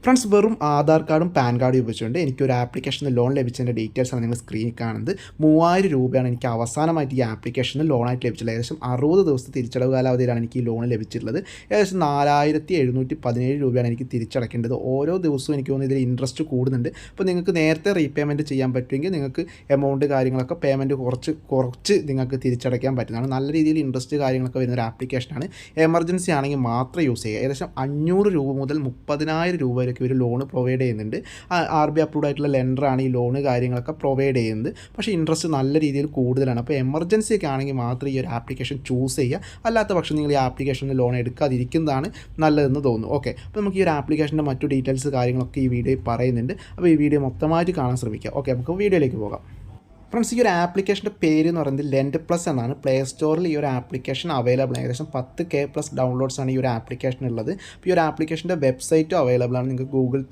Friends, വെറും ആധാർ കാർഡും pan കാർഡും ഉപയോഗിച്ചുകൊണ്ട് എനിക്കൊരു ആപ്ലിക്കേഷനിൽ ലോൺ ലഭിച്ചതിൻ്റെ ഡീറ്റെയിൽസാണ് നിങ്ങൾ സ്ക്രീനിൽ കാണുന്നത്. 3000 രൂപയാണ് എനിക്ക് അവസാനമായിട്ട് ഈ ആപ്ലിക്കേഷനിൽ ലോണായിട്ട് ലഭിച്ചിട്ടുള്ളത്. ഏകദേശം 60 ദിവസത്തെ തിരിച്ചടവ് കാലാവധിയിലാണ് എനിക്ക് ഈ ലോൺ ലഭിച്ചിട്ടുള്ളത്. ഏകദേശം 4717 രൂപയാണ് എനിക്ക് തിരിച്ചടക്കേണ്ടത്. ഓരോ ദിവസവും എനിക്ക് തോന്നുന്നു ഇതിൽ ഇൻട്രസ്റ്റ് കൂടുന്നുണ്ട്. അപ്പോൾ നിങ്ങൾക്ക് നേരത്തെ റീപേയ്മെൻറ്റ് ചെയ്യാൻ പറ്റുമെങ്കിൽ നിങ്ങൾക്ക് എമൗണ്ട് കാര്യങ്ങളൊക്കെ പേയ്മെൻറ്റ് കുറച്ച് നിങ്ങൾക്ക് തിരിച്ചടയ്ക്കാൻ പറ്റുന്നതാണ്. നല്ല രീതിയിൽ ഇൻട്രസ്റ്റ് കാര്യങ്ങളൊക്കെ വരുന്ന ഒരു ആപ്ലിക്കേഷനാണ്. എമർജൻസി ആണെങ്കിൽ മാത്രം യൂസ് ചെയ്യുക. ഏകദേശം 500 രൂപ മുതൽ 30,000 രൂപ വരെ ഇവർ ലോൺ പ്രൊവൈഡ് ചെയ്യുന്നുണ്ട്. RBI അപ്രൂവ്ഡ് ആയിട്ടുള്ള ലെൻഡറാണ് ഈ ലോണ് കാര്യങ്ങളൊക്കെ പ്രൊവൈഡ് ചെയ്യുന്നത്. പക്ഷേ ഇൻട്രസ്റ്റ് നല്ല രീതിയിൽ കൂടുതലാണ്. അപ്പോൾ എമർജൻസി ഒക്കെ ആണെങ്കിൽ മാത്രം ഈ ഒരു ആപ്ലിക്കേഷൻ ചൂസ് ചെയ്യുക. അല്ലാത്ത പക്ഷം നിങ്ങൾ ഈ ആപ്ലിക്കേഷനിൽ ലോൺ എടുക്കാതിരിക്കുന്നതാണ് നല്ലതെന്ന് തോന്നുന്നു. ഓക്കെ, അപ്പോൾ നമുക്ക് ഈ ഒരു ആപ്ലിക്കേഷൻ്റെ മറ്റു ഡീറ്റെയിൽസ് കാര്യങ്ങളൊക്കെ ഈ വീഡിയോയിൽ പറയുന്നുണ്ട്. അപ്പോൾ ഈ വീഡിയോ മൊത്തമായിട്ട് കാണാൻ ശ്രമിക്കുക. ഓക്കെ, നമുക്ക് വീഡിയോയിലേക്ക് പോകാം. ഫ്രണ്ട്സ്, ഈ ഒരു ആപ്ലിക്കേഷൻ്റെ പേര് എന്ന് പറയുന്നത് ലെൻഡ് പ്ലസ് എന്നാണ്. പ്ലേ സ്റ്റോറിൽ ഈ ഒരു ആപ്ലിക്കേഷൻ അവൈലബിൾ ആണ്. ഏകദേശം 10K+ ഡൗൺലോഡ്സ് ആണ് ഈ ഒരു ആപ്ലിക്കേഷൻ ഉള്ളത്. അപ്പോൾ ഈ ഒരു ആപ്ലിക്കേഷൻ്റെ വെബ്സൈറ്റും അവൈലബിൾ ആണ്. നിങ്ങൾക്ക് ഗൂഗിൾ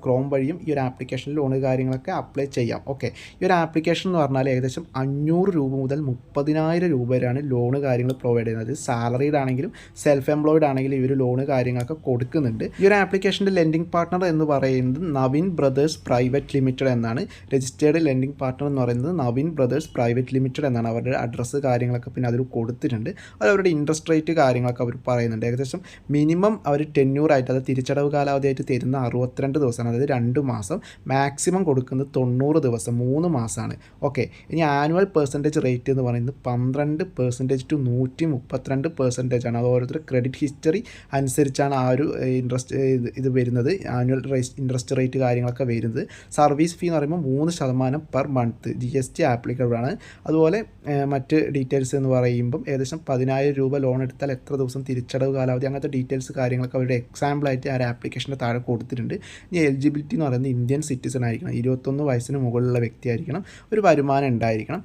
ക്രോം വഴിയും ഈ ഒരു ആപ്ലിക്കേഷനിൽ ലോൺ കാര്യങ്ങളൊക്കെ അപ്ലൈ ചെയ്യാം. ഓക്കെ, ഈ ഒരു ആപ്ലിക്കേഷൻ എന്ന് പറഞ്ഞാൽ ഏകദേശം 500 രൂപ മുതൽ 30,000 രൂപ വരെയാണ് ലോണ് കാര്യങ്ങൾ പ്രൊവൈഡ് ചെയ്യുന്നത്. സാലറീഡ് ആണെങ്കിലും സെൽഫ് എംപ്ലോയിഡ് ആണെങ്കിലും ഈ ഒരു ലോണ് കാര്യങ്ങളൊക്കെ കൊടുക്കുന്നുണ്ട്. ഈ ഒരു ആപ്ലിക്കേഷൻ്റെ ലെൻഡിംഗ് പാർട്ണർ എന്ന് പറയുന്നത് നവിൻ ബ്രദേഴ്സ് പ്രൈവറ്റ് ലിമിറ്റഡ് എന്നാണ്. രജിസ്റ്റേർഡ് ലെൻഡിംഗ് പാർട്ണർ എന്ന് പറയുന്നത് നവിൻ ബ്രദേഴ്സ് പ്രൈവറ്റ് ലിമിറ്റഡ് എന്നാണ്. അവരുടെ അഡ്രസ്സ് കാര്യങ്ങളൊക്കെ പിന്നെ അതിൽ കൊടുത്തിട്ടുണ്ട്. അത് അവരുടെ ഇൻട്രസ്റ്റ് റേറ്റ് കാര്യങ്ങളൊക്കെ അവർ പറയുന്നുണ്ട്. ഏകദേശം മിനിമം അവർ 10 ആയിട്ട്, അത് തിരിച്ചടവ് കാലാവധിയായിട്ട് തരുന്ന 62 ദിവസമാണ്, അതായത് 2 മാസം. മാക്സിമം കൊടുക്കുന്നത് 90 ദിവസം, 3 മാസമാണ്. ഓക്കെ, ഇനി ആനുവൽ പെർസെൻറ്റേജ് റേറ്റ് എന്ന് പറയുന്നത് 12% to 132% ആണ്. അത് ഓരോരുത്തർ ക്രെഡിറ്റ് ഹിസ്റ്ററി അനുസരിച്ചാണ് ആ ഒരു ഇത് വരുന്നത്. ആനുവൽ ഇൻട്രസ്റ്റ് റേറ്റ് കാര്യങ്ങളൊക്കെ വരുന്നത്. സർവീസ് ഫീ എന്ന് പറയുമ്പോൾ 3% പെർ മന്ത് GST ആപ്ലിക്കബിൾ ആണ്. അതുപോലെ മറ്റ് ഡീറ്റെയിൽസ് എന്ന് പറയുമ്പം ഏകദേശം 10,000 രൂപ ലോൺ എടുത്താൽ എത്ര ദിവസം തിരിച്ചടവ് കാലാവധി, അങ്ങനത്തെ ഡീറ്റെയിൽസ് കാര്യങ്ങളൊക്കെ അവരുടെ എക്സാമ്പിളായിട്ട് ആ ഒരു ആപ്ലിക്കേഷൻ്റെ താഴെ കൊടുത്തിട്ടുണ്ട്. ഇനി എലിജിബിലിറ്റി എന്ന് പറയുന്നത് ഇന്ത്യൻ സിറ്റിസൺ ആയിരിക്കണം, 21 വയസ്സിന് മുകളിലുള്ള വ്യക്തിയായിരിക്കണം, ഒരു വരുമാനം ഉണ്ടായിരിക്കണം,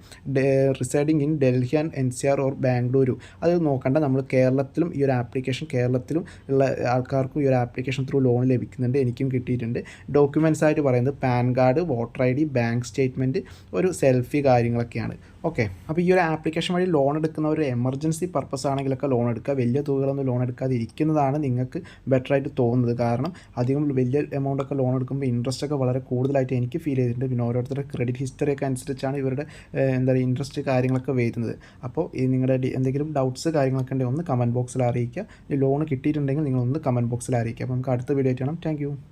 residing in Delhi and NCR or Bengaluru. അത് നോക്കണ്ട, നമ്മൾ കേരളത്തിലും ഈ ഒരു ആപ്ലിക്കേഷൻ കേരളത്തിലും ഉള്ള ആൾക്കാർക്കും ഈ ഒരു ആപ്ലിക്കേഷൻ ത്രൂ ലോൺ ലഭിക്കുന്നുണ്ട്. എനിക്കും കിട്ടിയിട്ടുണ്ട്. ഡോക്യുമെൻറ്റ്സ് ആയിട്ട് പറയുന്നത് pan card, voter ID, bank statement, ഒരു സെൽഫി കാര്യങ്ങളൊക്കെയാണ്. ഓക്കെ, അപ്പോൾ ഈ ഒരു ആപ്ലിക്കേഷൻ വഴി ലോൺ എടുക്കുന്ന ഒരു എമർജൻസി പർപ്പസ് ആണെങ്കിലൊക്കെ ലോൺ എടുക്കുക. വലിയ തുകകളൊന്നും ലോൺ എടുക്കാതെ ഇരിക്കുന്നതാണ് നിങ്ങൾക്ക് ബെറ്ററായിട്ട് തോന്നുന്നത്. കാരണം അധികം വലിയ എമൗണ്ടൊക്കെ ലോൺ എടുക്കുമ്പോൾ ഇൻട്രസ്റ്റ് ഒക്കെ വളരെ കൂടുതലായിട്ട് എനിക്ക് ഫീൽ ചെയ്തിട്ടുണ്ട്. പിന്നെ ഓരോരുത്തരുടെ ക്രെഡിറ്റ് ഹിസ്റ്ററി ഒക്കെ അനുസരിച്ചാണ് ഇവരുടെ ഇൻട്രസ്റ്റ് കാര്യങ്ങളൊക്കെ വരുന്നത്. അപ്പോൾ നിങ്ങളുടെ എന്തെങ്കിലും ഡൗട്ട്സ് കാര്യങ്ങളൊക്കെ ഉണ്ടെങ്കിൽ ഒന്ന് കമൻറ്റ് ബോക്സിൽ അറിയിക്കുക. ലോൺ കിട്ടിയിട്ടുണ്ടെങ്കിൽ നിങ്ങളൊന്ന് കമൻറ്റ് ബോക്സിൽ അറിയിക്കുക. അപ്പോൾ നമുക്ക് അടുത്ത വീഡിയോ ആയിട്ട് കാണാം. Thank you.